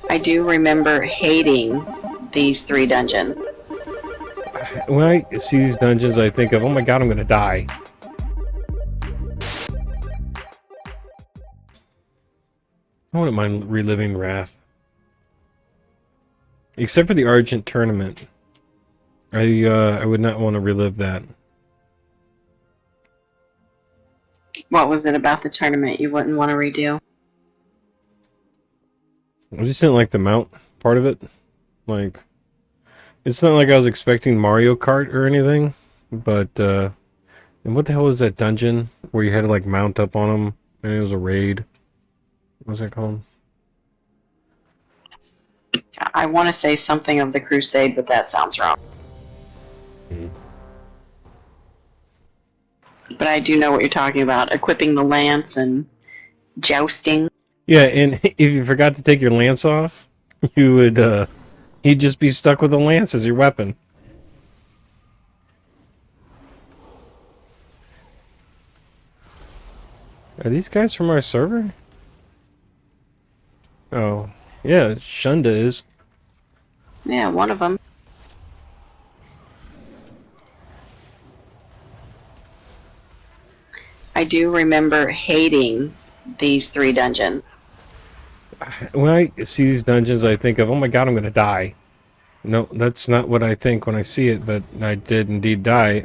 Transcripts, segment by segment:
I do remember hating these 3 dungeons. When I see these dungeons, I think of, oh my god, I'm gonna die. I wouldn't mind reliving Wrath. Except for the Argent tournament. I would not want to relive that. What was it about the tournament you wouldn't want to redo? I just didn't like the mount part of it. Like, it's not like I was expecting Mario Kart or anything, but, and what the hell was that dungeon where you had to, like, mount up on them, and it was a raid? What was that called? I want to say something of the Crusade, but that sounds wrong. But I do know what you're talking about. Equipping the lance and jousting. Yeah, and if you forgot to take your lance off, you'd just be stuck with a lance as your weapon. Are these guys from our server? Oh, yeah, Shunda is. Yeah, one of them. I do remember hating these 3 dungeons. When I see these dungeons, I think of, oh my god, I'm gonna die. No, that's not what I think when I see it, but I did indeed die.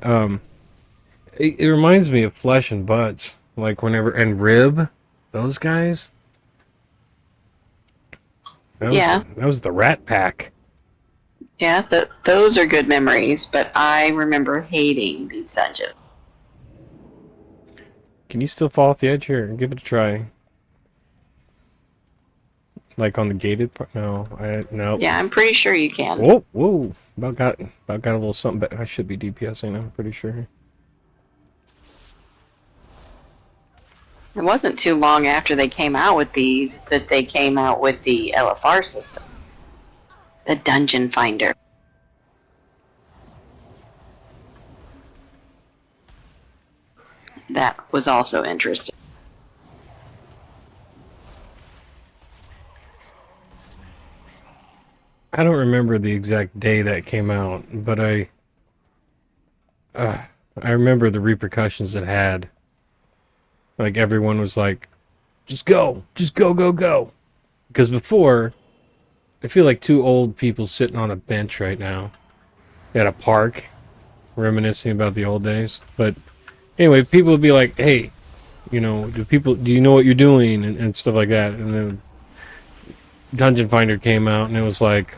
It reminds me of Flesh and Butts, like whenever, and Rib, those guys. That was the Rat Pack. Yeah, those are good memories, but I remember hating these dungeons. Can you still fall off the edge here? Give it a try. Like on the gated part? No, no. Yeah, I'm pretty sure you can. Whoa, whoa! About got a little something back. I should be DPSing. I'm pretty sure. It wasn't too long after they came out with these that they came out with the LFR system, the Dungeon Finder. That was also interesting. I don't remember the exact day that came out, but I remember the repercussions it had. Like everyone was like, just go, go, go. Because before, I feel like 2 old people sitting on a bench right now at a park, reminiscing about the old days. But anyway, people would be like, hey, you know, do you know what you're doing, and stuff like that. And then Dungeon Finder came out, and it was like,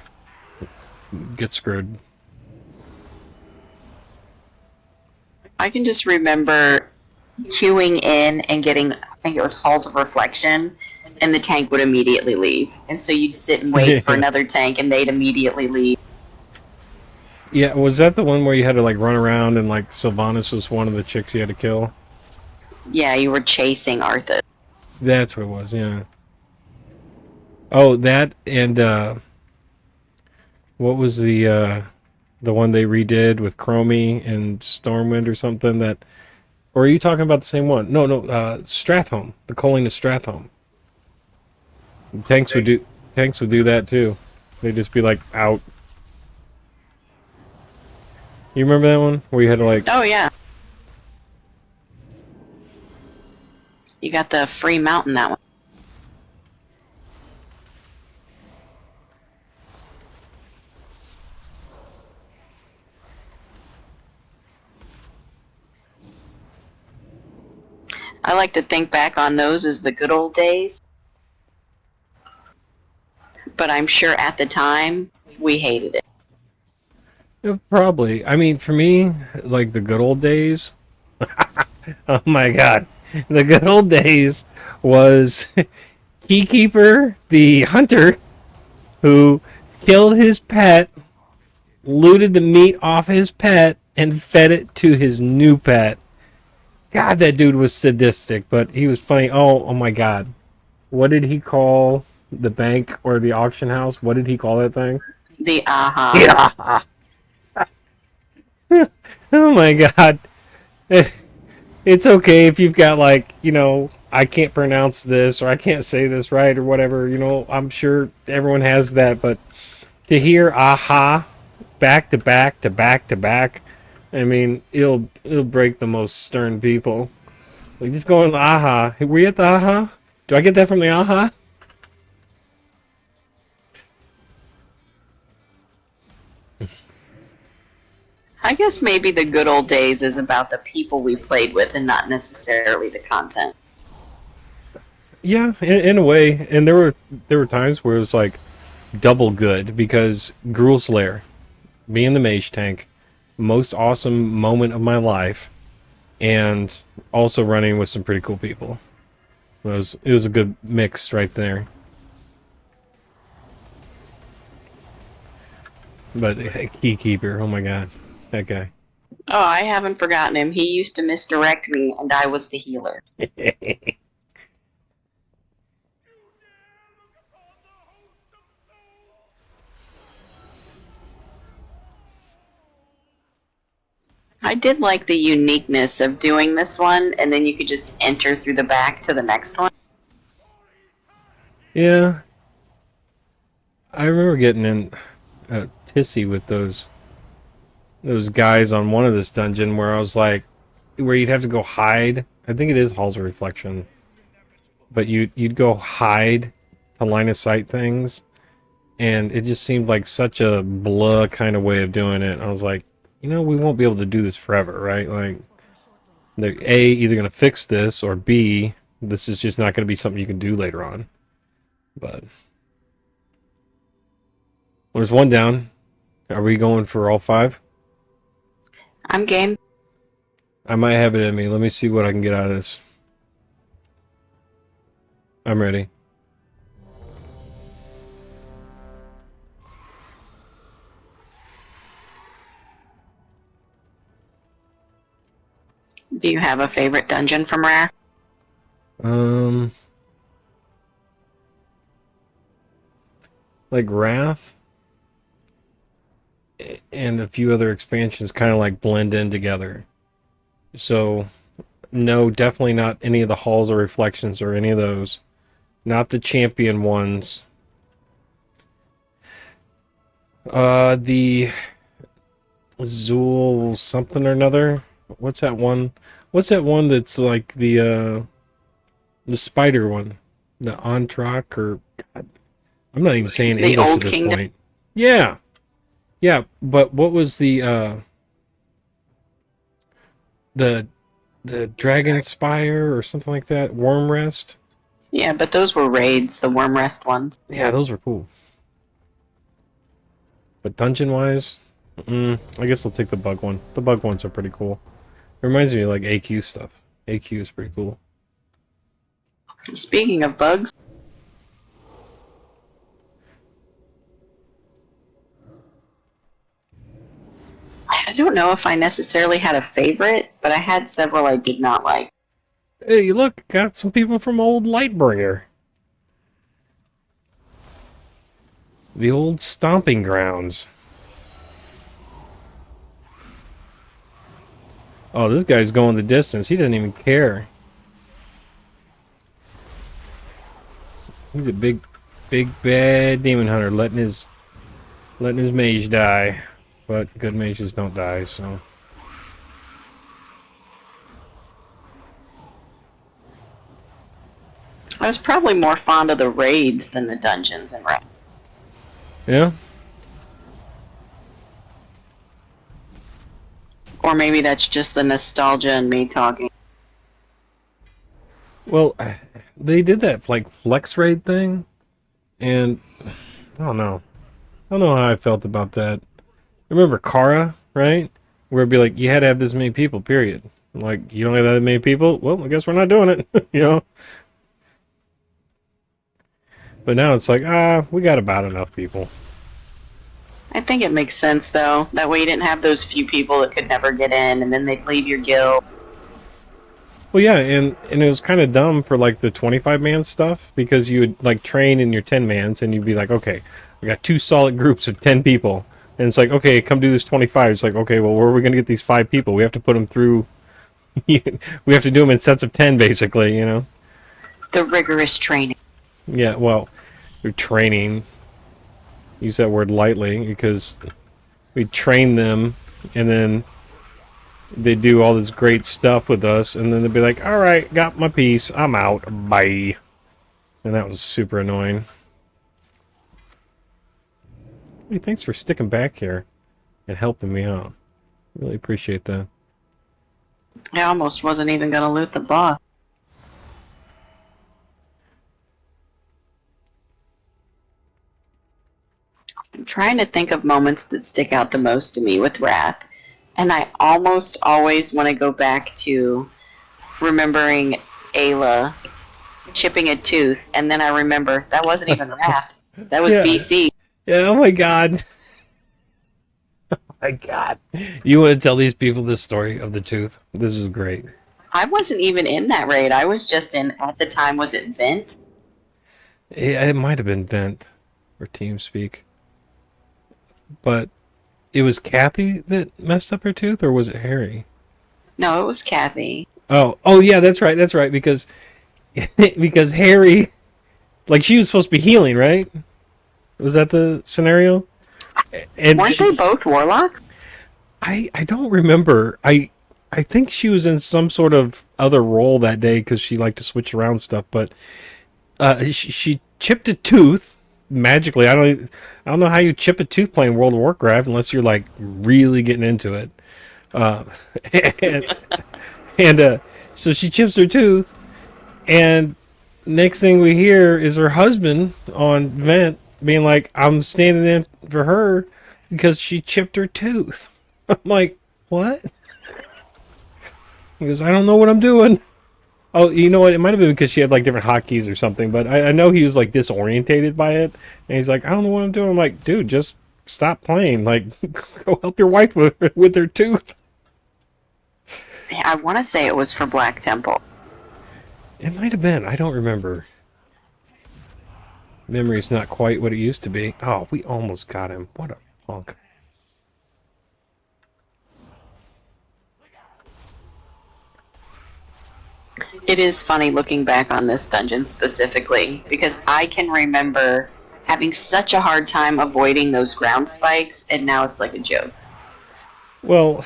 get screwed. I can just remember queuing in and getting, I think it was Halls of Reflection, and the tank would immediately leave. And so you'd sit and wait for another tank, and they'd immediately leave. Yeah, was that the one where you had to like run around and like Sylvanas was one of the chicks you had to kill? Yeah, you were chasing Arthas. That's what it was, yeah. Oh, that and what was the one they redid with Chromie and Stormwind or something that, or are you talking about the same one? No, Strathhome. The Calling of Strathhome. Tanks would do that too. They'd just be like out. You remember that one where you had to like? Oh yeah. You got the free mountain that one. I like to think back on those as the good old days. But I'm sure at the time, we hated it. Yeah, probably. I mean, for me, like the good old days. Oh my god, the good old days was Keykeeper, the hunter, who killed his pet, looted the meat off his pet, and fed it to his new pet. God, that dude was sadistic, but he was funny. Oh my god. What did he call the bank or the auction house? What did he call that thing? The aha. Yeah. Oh my god. It's okay if you've got like, you know, I can't pronounce this or I can't say this right or whatever. You know, I'm sure everyone has that, but to hear aha back to back to back to back, I mean, it'll break the most stern people. Like just going aha. Hey, were you at the aha? Do I get that from the aha? I guess maybe the good old days is about the people we played with and not necessarily the content. Yeah, in a way. And there were times where it was like double good because Gruul's Lair, being the mage tank, most awesome moment of my life, and also running with some pretty cool people. It was a good mix right there. But Keykeeper, oh my god, that guy. Oh, I haven't forgotten him. He used to misdirect me, and I was the healer. I did like the uniqueness of doing this one, and then you could just enter through the back to the next one. Yeah, I remember getting in tissy with those guys on one of this dungeon where I was like, where you'd have to go hide. I think it is Halls of Reflection, but you'd go hide to line of sight things, and it just seemed like such a blah kind of way of doing it. I was like, we won't be able to do this forever, right? Like, they're either going to fix this, or B, this is just not going to be something you can do later on. But there's one down. Are we going for all five? I'm game. I might have it in me. Let me see what I can get out of this. I'm ready. Do you have a favorite dungeon from Rare? Um, like Wrath and a few other expansions kind of like blend in together. So, no, definitely not any of the Halls or Reflections or any of those. Not the champion ones. The Zool something or another. What's that one? What's that one that's like the spider one? The Ontrock or God, I'm not even saying The English at Old this Kingdom? point. Yeah. Yeah, but what was the Dragon Spire or something like that? Wormrest? Yeah, but those were raids, the Wormrest ones. Yeah, those were cool. But dungeon wise, I guess I'll take the bug one. The bug ones are pretty cool. It reminds me of like AQ stuff. AQ is pretty cool. Speaking of bugs, I don't know if I necessarily had a favorite, but I had several I did not like. Hey, look, got some people from old Lightbringer. The old stomping grounds. Oh, this guy's going the distance. He doesn't even care. He's a big bad demon hunter, letting his mage die. But good mages don't die, so. I was probably more fond of the raids than the dungeons in Red. Yeah? Or maybe that's just the nostalgia in me talking. Well, they did that like flex raid thing, and I don't know. I don't know how I felt about that. Remember Kara, right? Where it'd be like, you had to have this many people, period. Like, you don't have that many people? Well, I guess we're not doing it, you know? But now it's like, we got about enough people. I think it makes sense, though. That way you didn't have those few people that could never get in, and then they'd leave your guild. Well, yeah, and it was kind of dumb for, like, the 25-man stuff, because you would, like, train in your 10-mans, and you'd be like, okay, we got 2 solid groups of 10 people. And it's like, okay, come do this 25. It's like, okay, well, where are we going to get these 5 people? We have to put them through... we have to do them in sets of 10, basically, you know? The rigorous training. Yeah, well, we're training. Use that word lightly because we train them, and then they do all this great stuff with us, and then they'll be like, "All right, got my piece. I'm out. Bye." And that was super annoying. Hey, thanks for sticking back here and helping me out. Really appreciate that. I almost wasn't even gonna loot the boss. I'm trying to think of moments that stick out the most to me with Wrath, and I almost always want to go back to remembering Ayla chipping a tooth, and then I remember that wasn't even Wrath. That was Yeah. BC. Yeah. Oh my god. My god. You want to tell these people the story of the tooth? This is great. I wasn't even in that raid. I was just in, at the time, was it Vent? It might have been Vent or TeamSpeak, but it was Kathy that messed up her tooth, or was it Harry? No, it was Kathy. Oh yeah, that's right, because because Harry, like she was supposed to be healing, right? Was that the scenario? And Weren't they both warlocks? I don't remember. I think she was in some sort of other role that day because she liked to switch around stuff. But she chipped a tooth magically. I don't know how you chip a tooth playing World of Warcraft unless you're like really getting into it. Uh, and and so she chips her tooth, and next thing we hear is her husband on vent being like, "I'm standing in for her because she chipped her tooth." I'm like, "What?" He goes, "I don't know what I'm doing." Oh, you know what? It might have been because she had like different hotkeys or something, but I know he was like disorientated by it, and he's like, "I don't know what I'm doing." I'm like, "Dude, just stop playing. Like, go help your wife with her tooth." I want to say it was for Black Temple. It might have been. I don't remember. Memory's not quite what it used to be. Oh, we almost got him. What a punk. It is funny looking back on this dungeon specifically because I can remember having such a hard time avoiding those ground spikes, and now it's like a joke. Well,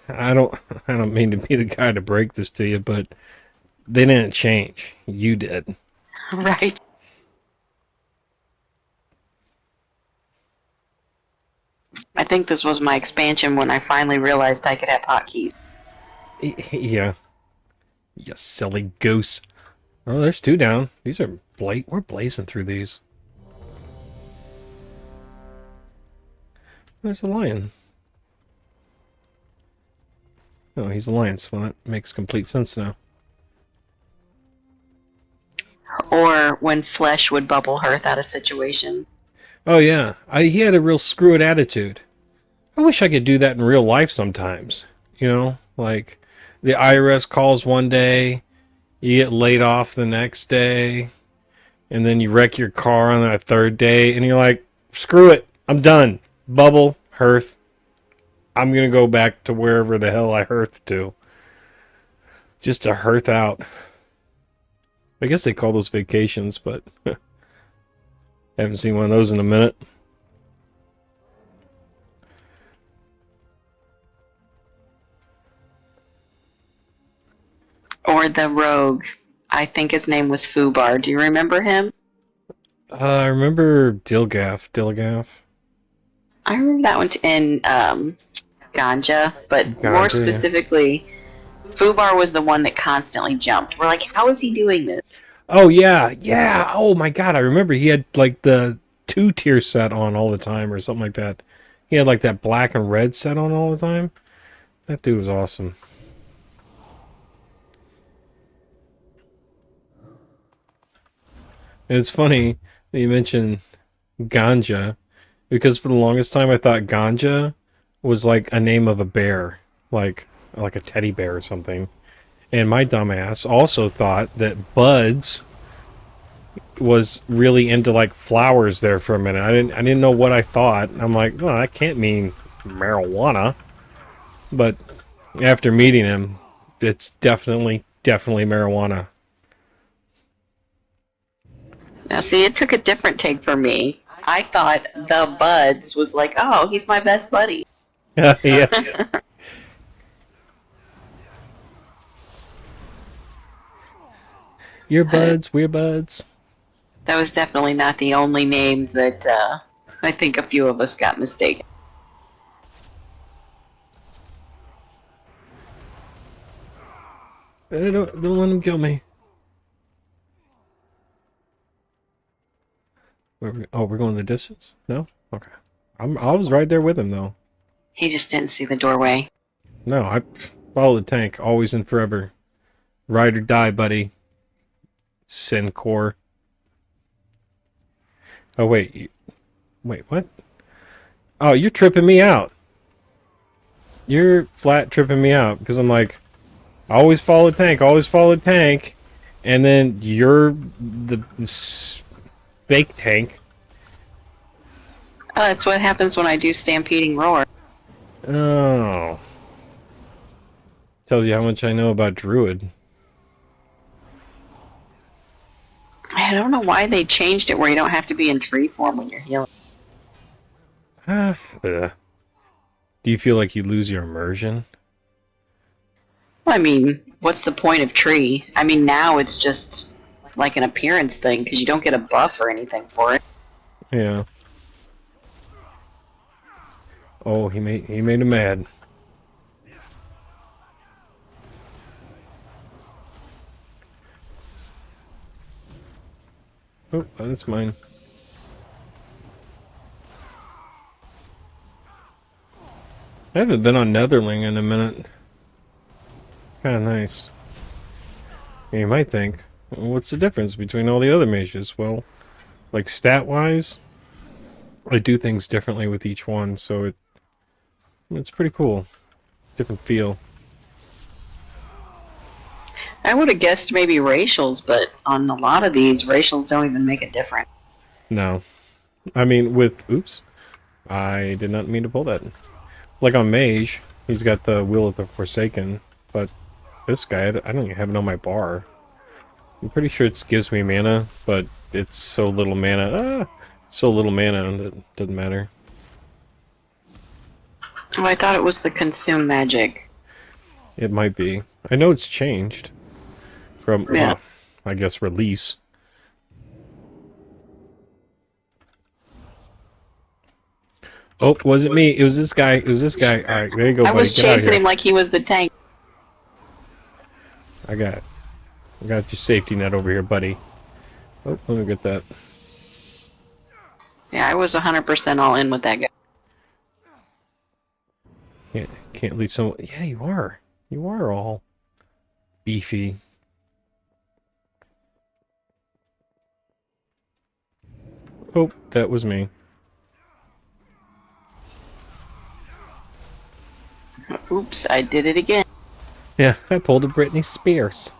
I don't I don't mean to be the guy to break this to you, but they didn't change. You did. Right? I think this was my expansion when I finally realized I could have hotkeys. Yeah. You silly goose. Oh, there's two down. These are we're blazing through these. There's a lion. Oh, he's a lion, so that makes complete sense now. Or when Flesh would bubble Hearth out of situation. Oh yeah, he had a real screw it attitude. I wish I could do that in real life sometimes. You know, like the IRS calls one day, you get laid off the next day, and then you wreck your car on that third day, and you're like, screw it, I'm done. Bubble, hearth. I'm gonna go back to wherever the hell I hearthed to. Just to hearth out. I guess they call those vacations, but haven't seen one of those in a minute. Or the rogue. I think his name was Fubar. Do you remember him? I remember Dilgaff. I remember that one in Ganja, but more Ganja, yeah. specifically, Fubar was the one that constantly jumped. We're like, how is he doing this? Oh yeah, yeah. Oh my god, I remember he had like the 2-tier set on all the time or something like that. He had like that black and red set on all the time. That dude was awesome. And it's funny that you mentioned ganja because for the longest time I thought ganja was like a name of a bear, like a teddy bear or something. And my dumbass also thought that buds was really into like flowers there for a minute. I didn't know what I thought. I'm like, well, that can't mean marijuana. But after meeting him, it's definitely marijuana. Now, see, it took a different take for me. I thought the Buds was like, oh, he's my best buddy. Yeah. That Your buds, we're buds. was definitely not the only name that I think a few of us got mistaken. Don't let him kill me. Oh, we're going the distance? No? Okay. I was right there with him, though. He just didn't see the doorway. No, I follow the tank, always and forever. Ride or die, buddy. Sincor. Oh, wait. Wait, what? Oh, you're tripping me out. You're flat tripping me out, because I'm like, I always follow the tank, always follow the tank, and then you're the fake tank. Oh, that's what happens when I do Stampeding Roar. Oh. Tells you how much I know about Druid. I don't know why they changed it where you don't have to be in tree form when you're healing. Ah, ugh. Do you feel like you lose your immersion? Well, I mean, what's the point of tree? I mean, now it's just like an appearance thing because you don't get a buff or anything for it. Yeah. Oh, he made him mad. Oh, that's mine. I haven't been on Netherling in a minute. Kind of nice. You might think, well, what's the difference between all the other mages? Well, like stat-wise, I do things differently with each one, so it's pretty cool. Different feel. I would have guessed maybe racials, but on a lot of these, racials don't even make a difference. No. I mean, with... Oops. I did not mean to pull that. Like on Mage, he's got the Will of the Forsaken, but this guy, I don't even have it on my bar. I'm pretty sure it gives me mana, but it's so little mana. So little mana that it doesn't matter. Oh, I thought it was the consume magic. It might be. I know it's changed from, Yeah. well, I guess release. Oh, was it me? It was this guy. It was this guy. All right, there you go, I buddy. was Get out of chasing here. him like he was the tank. I got your safety net over here, buddy. Oh, let me get that. Yeah, I was 100% all in with that guy. Can't leave someone. Yeah, you are. You are all beefy. Oh, that was me. Oops, I did it again. Yeah, I pulled a Britney Spears.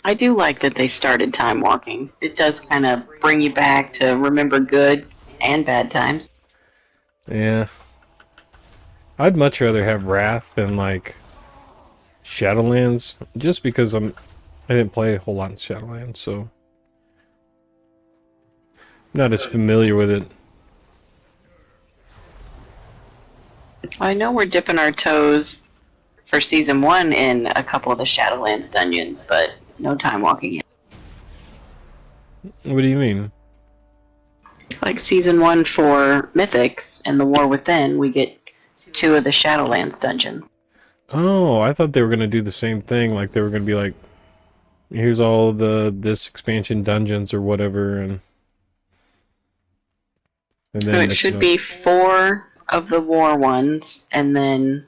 I do like that they started time walking. It does kind of bring you back to remember good and bad times. Yeah. I'd much rather have Wrath than like Shadowlands, just because I didn't play a whole lot in Shadowlands, so I'm not as familiar with it. I know we're dipping our toes for season 1 in a couple of the Shadowlands dungeons, but no time walking yet. What do you mean? Like season 1 for Mythics and the War Within, we get 2 of the Shadowlands dungeons. Oh, I thought they were gonna do the same thing. Like they were gonna be like, here's all this expansion dungeons or whatever, and So then it mix it should up. be 4 of the War ones, and then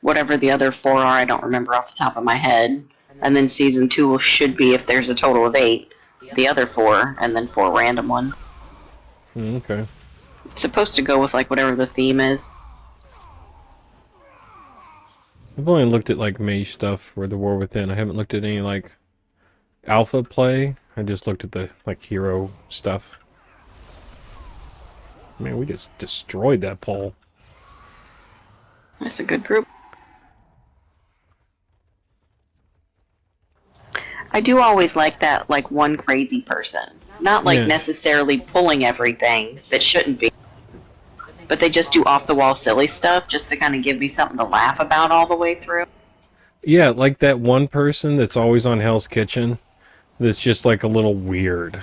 whatever the other 4 are, I don't remember off the top of my head. And then season 2 should be, if there's a total of 8, the other 4, and then 4 random ones. Okay. It's supposed to go with like whatever the theme is. I've only looked at like mage stuff for the War Within. I haven't looked at any like alpha play. I just looked at the like hero stuff. Man, we just destroyed that pole. That's a good group. I do always like that, like one crazy person. Not like Yeah. necessarily pulling everything that shouldn't be, but they just do off the wall silly stuff just to kind of give me something to laugh about all the way through. Yeah, like that one person that's always on Hell's Kitchen that's just like a little weird.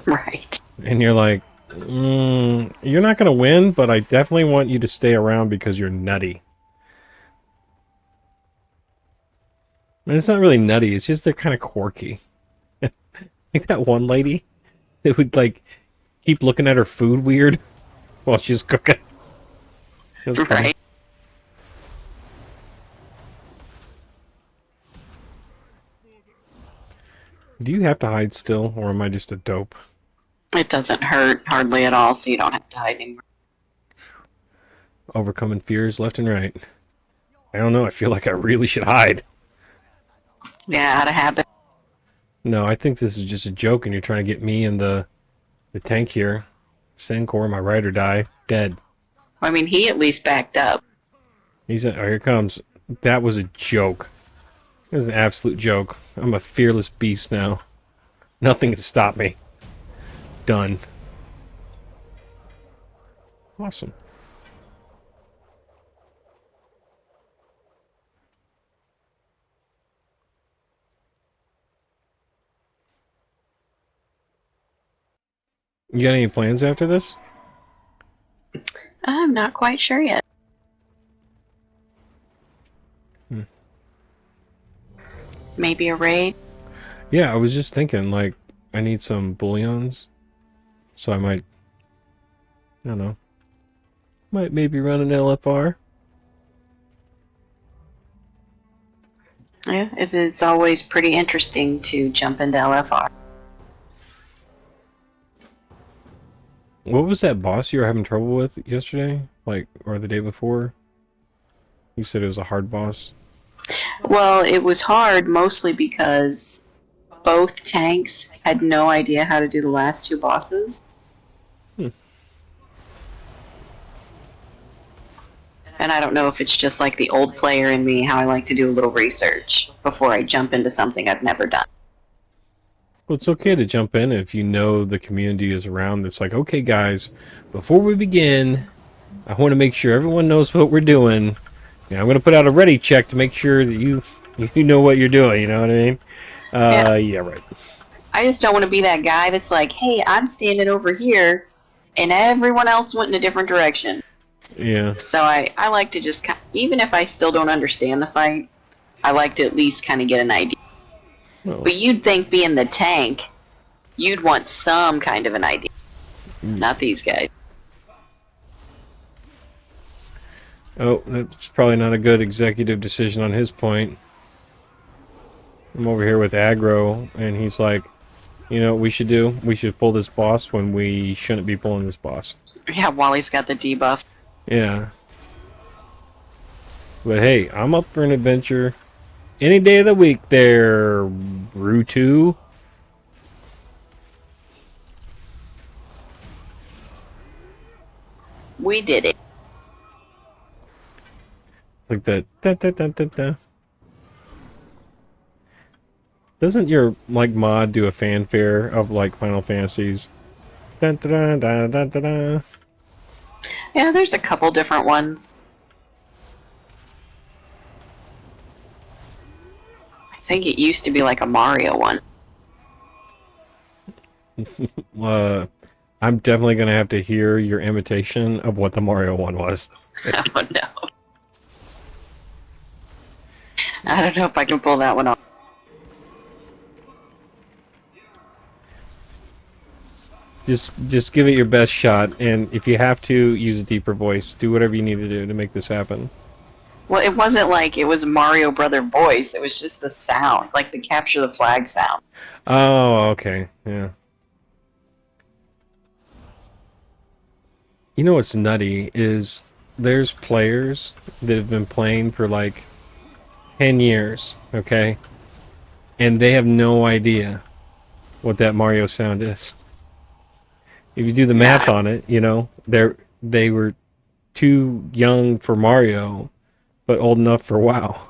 Right. And you're like, you're not going to win, but I definitely want you to stay around because you're nutty. And it's not really nutty, it's just they're kind of quirky. Like that one lady that would like keep looking at her food weird while she's cooking. It was funny. Right. Do you have to hide still, or am I just a dope? It doesn't hurt hardly at all, so you don't have to hide anymore. Overcoming fears left and right. I don't know, I feel like I really should hide. Yeah, out of habit. No, I think this is just a joke and you're trying to get me and the tank here. Sancor, my ride or die, dead. I mean, he at least backed up. He's oh, here it comes. That was a joke. It was an absolute joke. I'm a fearless beast now. Nothing can stop me. Done. Awesome. You got any plans after this? I'm not quite sure yet. Hmm. Maybe a raid. Yeah, I was just thinking, like, I need some bullions. So I might, I don't know, might maybe run an LFR. Yeah, it is always pretty interesting to jump into LFR. What was that boss you were having trouble with yesterday? Like, or the day before? You said it was a hard boss. Well, it was hard mostly because both tanks had no idea how to do the last two bosses. Hmm. And I don't know if it's just like the old player in me, how I like to do a little research before I jump into something I've never done. Well, it's okay to jump in if you know the community is around. It's like, okay, guys, before we begin, I want to make sure everyone knows what we're doing. Yeah, I'm going to put out a ready check to make sure that you know what you're doing. You know what I mean? Yeah, Yeah, right. I just don't want to be that guy that's like, hey, I'm standing over here, and everyone else went in a different direction. Yeah. So I like to just, even if I still don't understand the fight, I like to at least kind of get an idea. Well, But you'd think being the tank, you'd want some kind of an idea. Not these guys. oh, that's probably not a good executive decision on his point. I'm over here with aggro, and he's like, you know what we should do? We should pull this boss when we shouldn't be pulling this boss. Yeah, Wally's got the debuff. Yeah. But hey, I'm up for an adventure any day of the week there, Rutu. We did it. Like that. Da, da, da, da, da. Doesn't your like mod do a fanfare of like Final Fantasies? Da, da, da, da, da, da. Yeah, there's a couple different ones. I think it used to be like a Mario one. Uh, I'm definitely gonna have to hear your imitation of what the Mario one was. Oh no. I don't know if I can pull that one off. Just give it your best shot, and if you have to, use a deeper voice. Do whatever you need to do to make this happen. Well, it wasn't like it was Mario Brother voice. It was just the sound, like the capture the flag sound. Oh, okay, yeah. You know what's nutty is there's players that have been playing for like 10 years, okay? And they have no idea what that Mario sound is. If you do the math Yeah, on it, you know, they were too young for Mario, but old enough for WoW.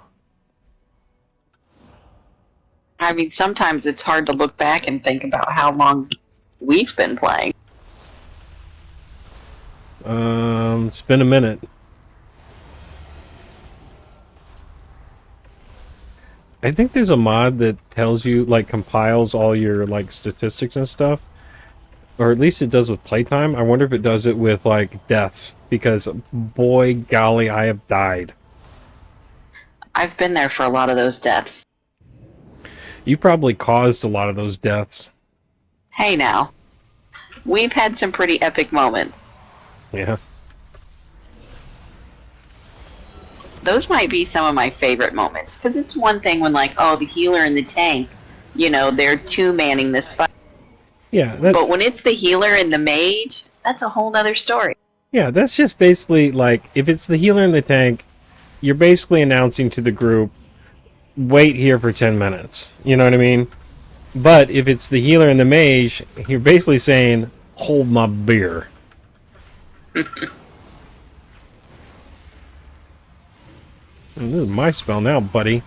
I mean, sometimes it's hard to look back and think about how long we've been playing. It's been a minute. I think there's a mod that tells you, like, compiles all your, like, statistics and stuff. Or at least it does with playtime. I wonder if it does it with, like, deaths. Because, boy, golly, I have died. I've been there for a lot of those deaths. You probably caused a lot of those deaths. Hey now, we've had some pretty epic moments. Yeah. Those might be some of my favorite moments, because it's one thing when, like, oh, the healer and the tank, you know, they're two-manning this fight. Yeah. But when it's the healer and the mage, that's a whole other story. Yeah, that's just basically, like, if it's the healer and the tank, you're basically announcing to the group, wait here for 10 minutes. You know what I mean? But if it's the healer and the mage, you're basically saying, hold my beer. And this is my spell now, buddy.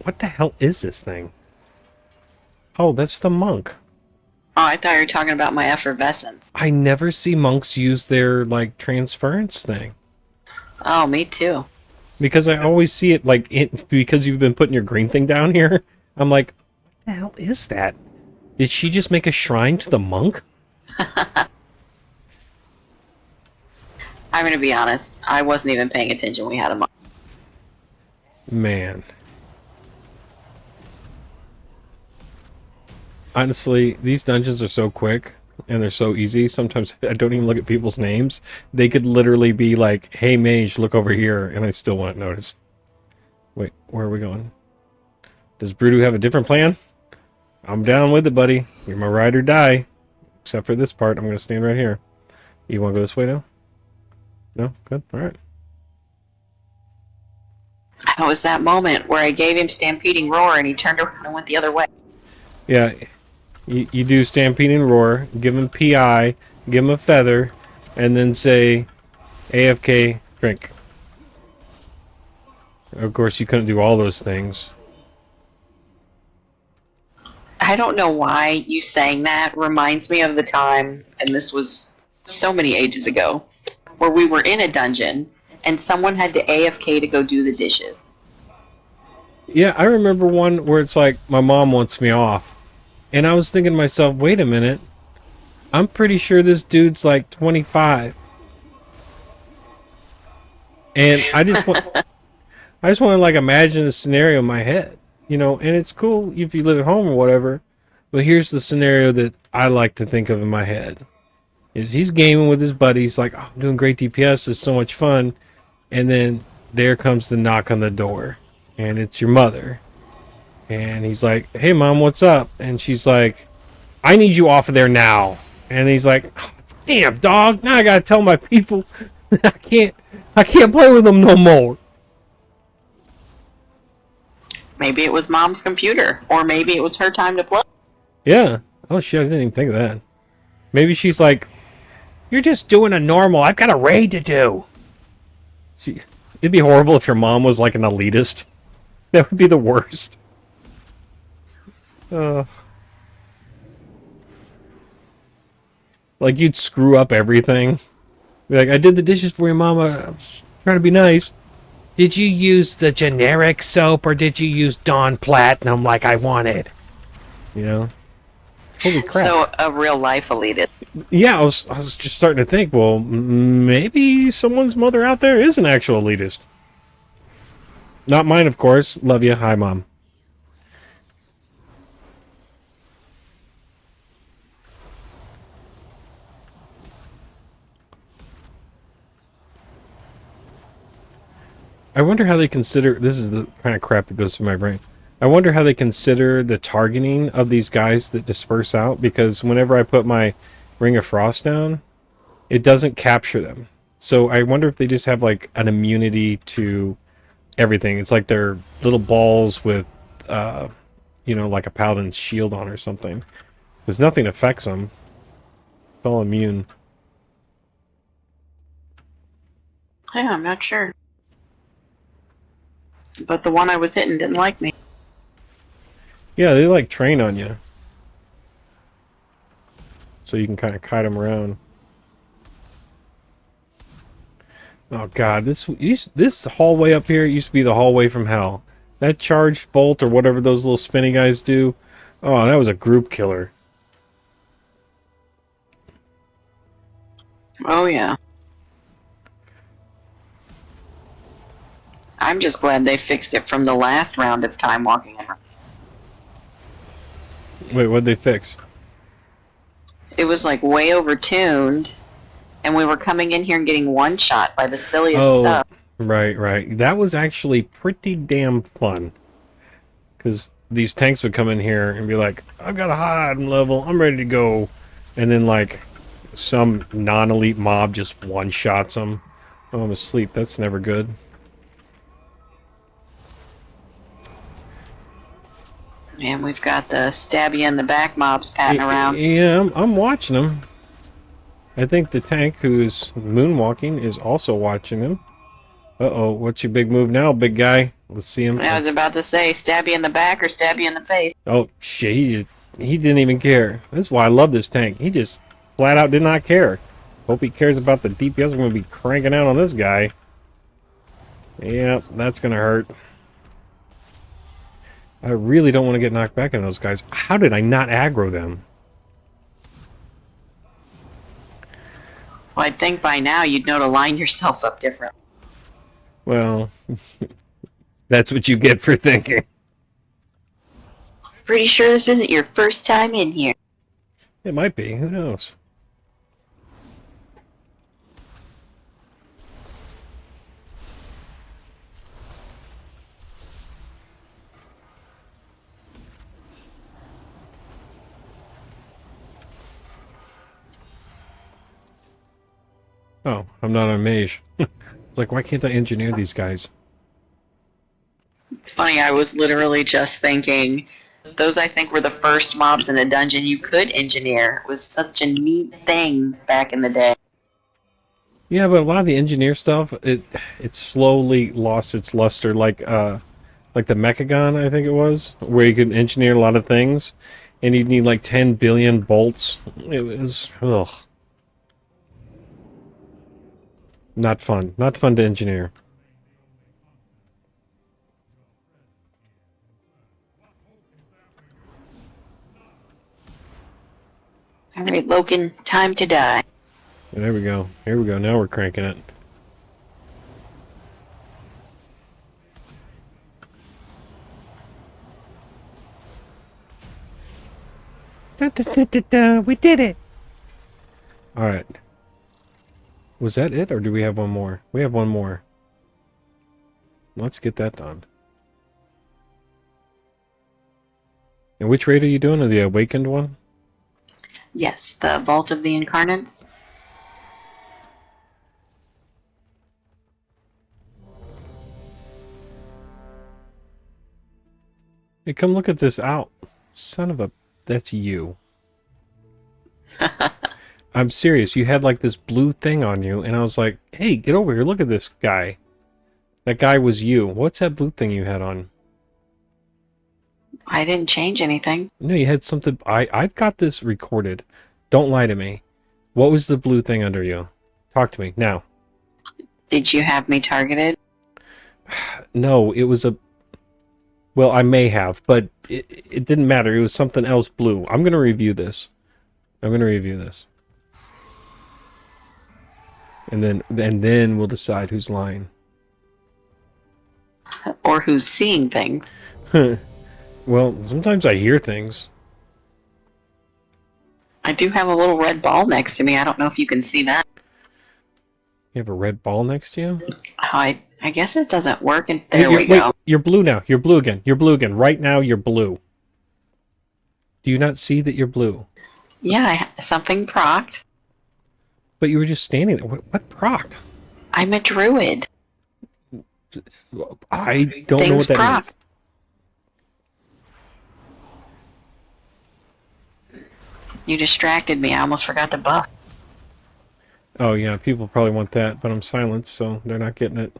What the hell is this thing? Oh, that's the monk. Oh, I thought you were talking about my effervescence. I never see monks use their, like, transference thing. Oh, me too. Because I always see it, like, because you've been putting your green thing down here. I'm like, what the hell is that? Did she just make a shrine to the monk? I'm going to be honest. I wasn't even paying attention when we had a monk. Man. Honestly, these dungeons are so quick and they're so easy. Sometimes I don't even look at people's names. They could literally be like, hey, mage, look over here, and I still won't notice. Wait, where are we going? Does Bruto have a different plan? I'm down with it, buddy. You're my ride or die. Except for this part, I'm going to stand right here. You want to go this way now? No? Good? Alright. That was that moment where I gave him Stampeding Roar and he turned around and went the other way. Yeah, you do Stampeding Roar, give him PI, give him a feather, and then say AFK, drink. Of course, you couldn't do all those things. I don't know why you saying that reminds me of the time, and this was so many ages ago, where we were in a dungeon and someone had to AFK to go do the dishes. Yeah, I remember one where it's like, my mom wants me off. And I was thinking to myself, wait a minute. I'm pretty sure this dude's like 25. And I just want to like imagine the scenario in my head. You know, and it's cool if you live at home or whatever. But here's the scenario that I like to think of in my head. Is he's gaming with his buddies, like, oh, I'm doing great DPS, it's so much fun. And then there comes the knock on the door. And it's your mother. And he's like, hey, Mom, what's up? And she's like, I need you off of there now. And he's like, oh, damn, dog. Now I gotta tell my people I can't play with them no more. Maybe it was Mom's computer, or maybe it was her time to play. Yeah. Oh, shit, I didn't even think of that. Maybe she's like, you're just doing a normal. I've got a raid to do. It'd be horrible if your mom was like an elitist. That would be the worst. Like, you'd screw up everything. Be like, I did the dishes for you, Mama. I was trying to be nice. Did you use the generic soap or did you use Dawn Platinum like I wanted? You know? Holy crap. So, a real life elitist. Yeah, I was just starting to think, well, maybe someone's mother out there is an actual elitist. Not mine, of course. Love you. Hi, Mom. I wonder how they consider... This is the kind of crap that goes through my brain. I wonder how they consider the targeting of these guys that disperse out, because whenever I put my Ring of Frost down, it doesn't capture them. So I wonder if they just have, like, an immunity to everything. It's like they're little balls with, you know, like a paladin's shield on or something. Because nothing affects them. It's all immune. Yeah, I'm not sure. But the one I was hitting didn't like me. Yeah, they like train on you. So you can kind of kite them around. Oh god, this hallway up here used to be the hallway from hell. That charged bolt or whatever those little spinny guys do. Oh, that was a group killer. Oh, yeah. I'm just glad they fixed it from the last round of time walking. Wait, what'd they fix? It was like way overtuned, and we were coming in here and getting one shot by the silliest Oh, stuff. right. That was actually pretty damn fun. Because these tanks would come in here and be like, I've got a high item level, I'm ready to go. And then, like, some non-elite mob just one-shots them. Oh, I'm asleep. That's never good. And we've got the stab you in the back mobs patting around. Yeah, I'm watching them. I think the tank who's moonwalking is also watching him. Uh-oh, what's your big move now, big guy? Let's see him. I was about to say, stab you in the back or stab you in the face. Oh, shit, he didn't even care. That's why I love this tank. He just flat out did not care. Hope he cares about the DPS we're going to be cranking out on this guy. Yep, that's going to hurt. I really don't want to get knocked back on those guys. How did I not aggro them? Well, I'd think by now you'd know to line yourself up differently. Well, that's what you get for thinking. Pretty sure this isn't your first time in here. It might be. Who knows? Oh, I'm not on Mage. It's like, why can't I engineer these guys? It's funny, I was literally just thinking, those I think were the first mobs in the dungeon you could engineer. It was such a neat thing back in the day. Yeah, but a lot of the engineer stuff, it slowly lost its luster, like the Mechagon, I think it was, where you could engineer a lot of things, and you'd need like 10 billion bolts. It was, ugh. Not fun. Not fun to engineer. Alright, Loken, time to die. There we go. Here we go. Now we're cranking it. Da, da, da, da, da. We did it! Alright. Was that it, or do we have one more? We have one more. Let's get that done. And which raid are you doing? The Awakened one? Yes, the Vault of the Incarnates. Hey, come look at this out. Son of a... That's you. I'm serious. You had like this blue thing on you, and I was like, hey, get over here. Look at this guy. That guy was you. What's that blue thing you had on? I didn't change anything. No, you had something... I've got this recorded. Don't lie to me. What was the blue thing under you? Talk to me, now. Did you have me targeted? No, it was a... Well, I may have, but it didn't matter. It was something else blue. I'm going to review this. I'm going to review this. And then we'll decide who's lying. Or who's seeing things? Well, sometimes I hear things. I do have a little red ball next to me. I don't know if you can see that. You have a red ball next to you? I guess it doesn't work. And there we go. Wait, you're blue now. You're blue again. You're blue again. Right now, you're blue. Do you not see that you're blue? Yeah, something procced. But you were just standing there. What procced? I'm a druid. I don't know what Things that proc. means. You distracted me. I almost forgot the buff. Oh yeah, people probably want that, but I'm silenced, so they're not getting it.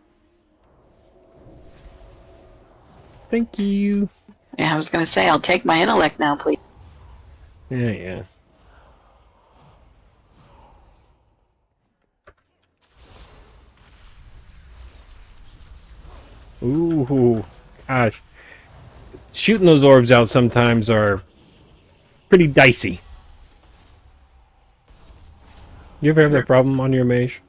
Thank you. Yeah, I was gonna say, I'll take my intellect now, please. Yeah, yeah. Ooh, gosh. Shooting those orbs out sometimes are pretty dicey. You ever have that problem on your mage?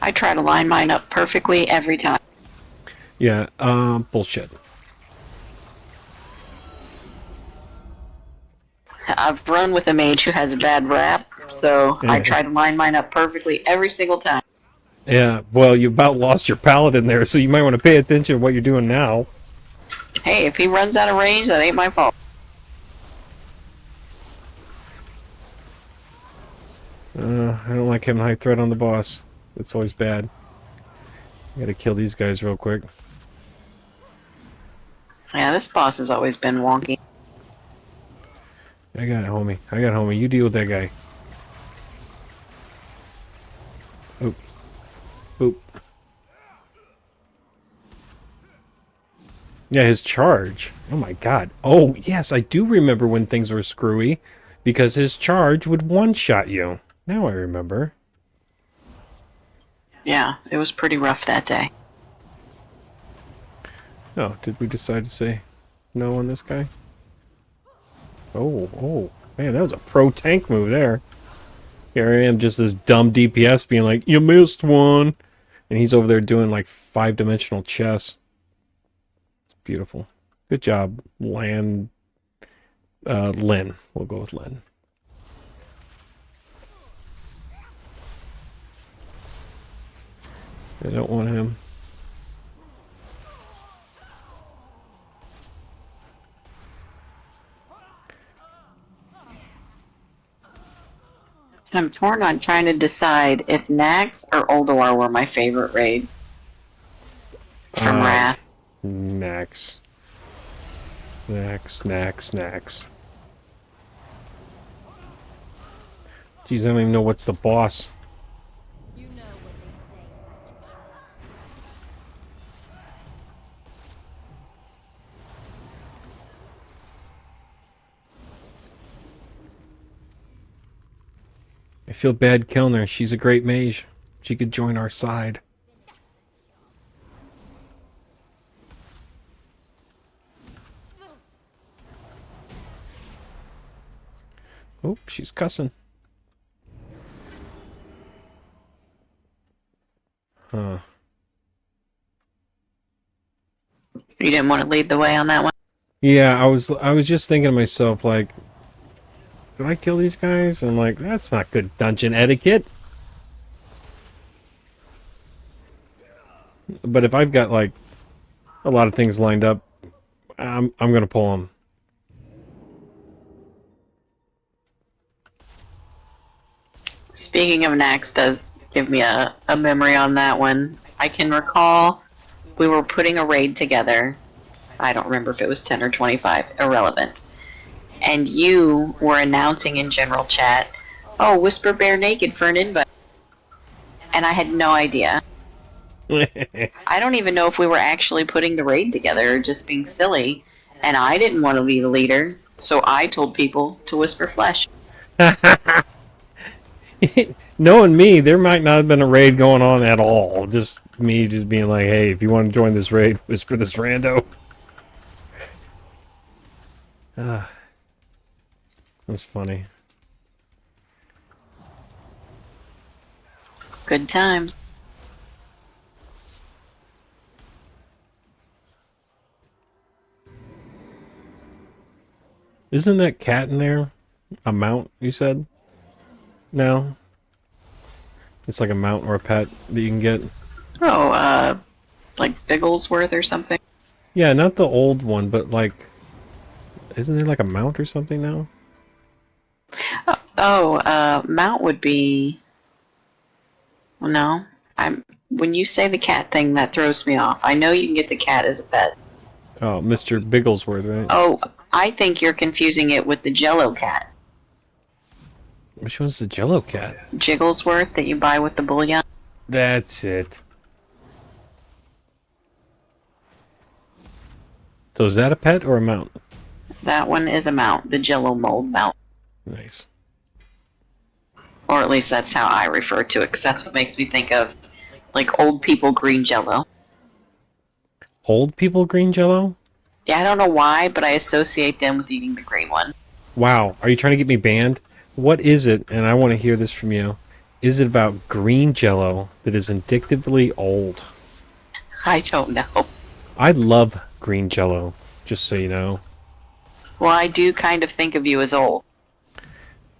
I try to line mine up perfectly every time. Yeah, bullshit. I've run with a mage who has a bad rap, so I Yeah, try to line mine up perfectly every single time. yeah. Well, you about lost your paladin there, so you might want to pay attention to what you're doing now. Hey, if he runs out of range, that ain't my fault. I don't like having high threat on the boss. It's always bad. I gotta kill these guys real quick. Yeah, this boss has always been wonky. I got it, homie. I got it, homie. You deal with that guy. Oop. Oop. Yeah, his charge. Oh my god. Oh, yes, I do remember when things were screwy. Because his charge would one-shot you. Now I remember. Yeah, it was pretty rough that day. Oh, did we decide to say no on this guy? Oh, oh. Man, that was a pro tank move there. Here I am, just this dumb DPS being like, you missed one. And he's over there doing like 5-dimensional chess. It's beautiful. Good job, Lynn. We'll go with Lynn. I don't want him. And I'm torn on trying to decide if Nax or Ulduar were my favorite raid from Wrath. Nax. Nax, Nax, Nax. Jeez, I don't even know what's the boss. You know what they say about I feel bad killing her. She's a great mage. She could join our side. Oh, she's cussing. Huh. You didn't want to lead the way on that one? Yeah, I was just thinking to myself, like, do I kill these guys? And I'm like, that's not good dungeon etiquette. But if I've got like a lot of things lined up, I'm gonna pull them. Speaking of Nax does give me a memory on that one. I can recall we were putting a raid together. I don't remember if it was 10 or 25, irrelevant. And you were announcing in general chat, oh, Whisper Bear Naked for an invite. And I had no idea. I don't even know if we were actually putting the raid together or just being silly. And I didn't want to be the leader, so I told people to whisper flesh. Knowing me, there might not have been a raid going on at all. Just me just being like, hey, if you want to join this raid, whisper this rando. That's funny. Good times. Isn't that cat in there a mount, you said? No? It's like a mount or a pet that you can get. Oh, like Bigglesworth or something. Yeah, not the old one, but like, isn't there like a mount or something now? Mount would be. Well, no, I'm. When you say the cat thing, that throws me off. I know you can get the cat as a pet. Oh, Mr. Bigglesworth, right? Oh, I think you're confusing it with the Jello cat. Which one's the Jello cat? Jigglesworth that you buy with the bullion. That's it. So is that a pet or a mount? That one is a mount, the Jello mold mount. Nice. Or at least that's how I refer to it, because that's what makes me think of, like, old people green Jello. Old people green Jello? Yeah, I don't know why, but I associate them with eating the green one. Wow, are you trying to get me banned? What is it? And I want to hear this from you. Is it about green Jello that is indicatively old? I don't know. I love green Jello, just so you know. Well, I do kind of think of you as old.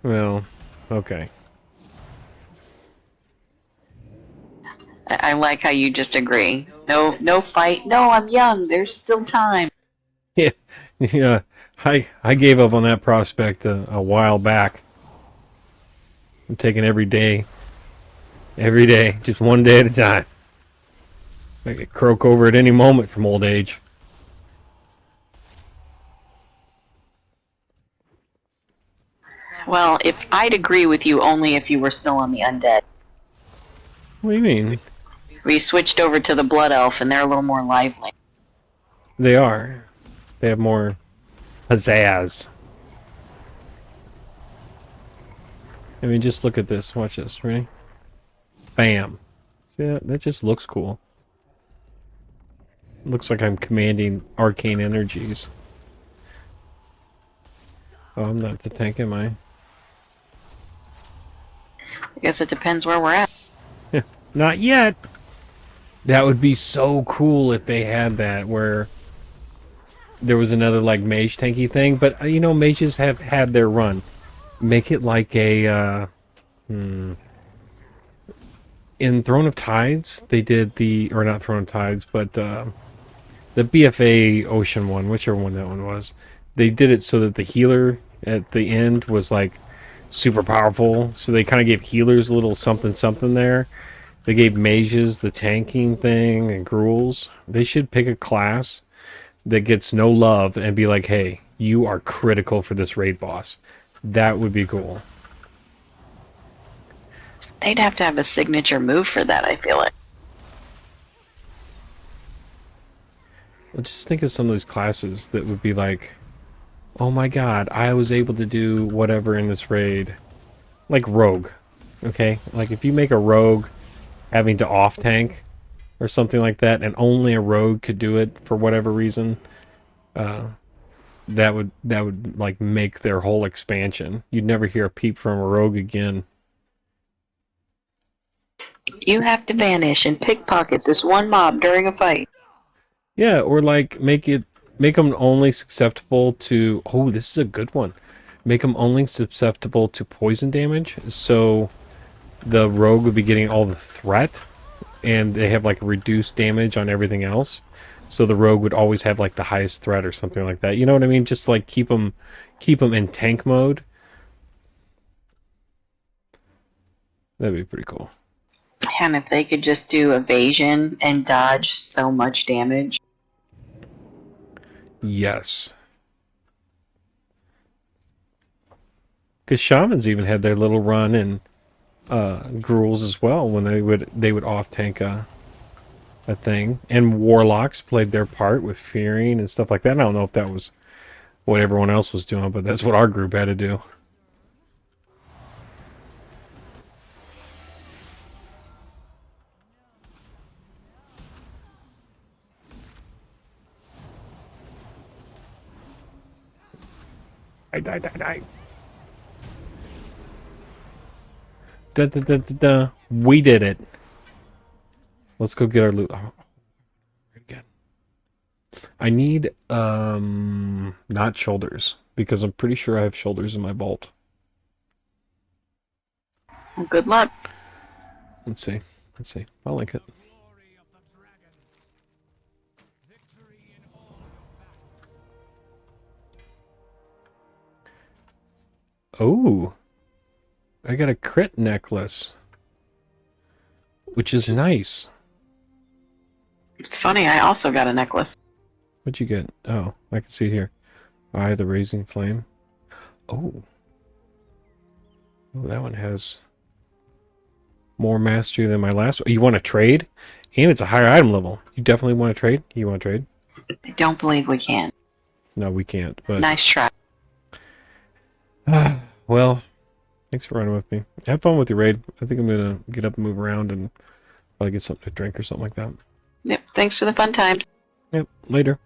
Well, okay. I like how you just agree. No, no fight. No, I'm young. There's still time. Yeah, yeah. I gave up on that prospect a while back. I'm taking every day, just one day at a time. I could croak over at any moment from old age. Well, if I'd agree with you only if you were still on the undead. What do you mean? We switched over to the blood elf, and they're a little more lively. They are. They have more pizzazz. I mean, just look at this. Watch this. Ready? Bam. See that? That just looks cool. Looks like I'm commanding arcane energies. Oh, I'm not the tank, am I? I guess it depends where we're at. Not yet! That would be so cool if they had that, where there was another, like, mage tanky thing, but, you know, mages have had their run. Make it like a, in Throne of Tides, they did the, or not Throne of Tides, but, the BFA Ocean one, whichever one that one was. They did it so that the healer at the end was, like, super powerful, so they kind of gave healers a little something something there. They gave mages the tanking thing and gruels. They should pick a class that gets no love and be like, hey, you are critical for this raid boss. That would be cool. They'd have to have a signature move for that, I feel like. Well, just think of some of these classes that would be like, oh my god, I was able to do whatever in this raid. Like rogue. Okay? Like if you make a rogue having to off tank or something like that, and only a rogue could do it for whatever reason, that would like make their whole expansion. You'd never hear a peep from a rogue again. You have to vanish and pickpocket this one mob during a fight. Yeah, or like make them only susceptible to. Oh, this is a good one. Make them only susceptible to poison damage, so the rogue would be getting all the threat, and they have like reduced damage on everything else. So the rogue would always have like the highest threat or something like that. You know what I mean? Just like keep them in tank mode. That'd be pretty cool. And if they could just do evasion and dodge so much damage. Yes. Because shamans even had their little run in gruels as well when they would off tank a thing, and warlocks played their part with fearing and stuff like that. I don't know if that was what everyone else was doing, but that's what our group had to do. I die. Da, da, da, da, da. We did it. Let's go get our loot. Oh, again. I need not shoulders, because I'm pretty sure I have shoulders in my vault. Well, good luck. Let's see. I'll link it. Oh, I got a crit necklace, which is nice. It's funny, I also got a necklace. What'd you get? Oh, I can see it here. Eye of the Raising Flame. Oh. Oh, that one has more mastery than my last one. You want to trade? And it's a higher item level. You definitely want to trade? You want to trade? I don't believe we can. No, we can't. But Nice try. well, thanks for running with me. Have fun with your raid. I think I'm gonna get up and move around and probably get something to drink or something like that. Yep. Thanks for the fun times. Yep. Later.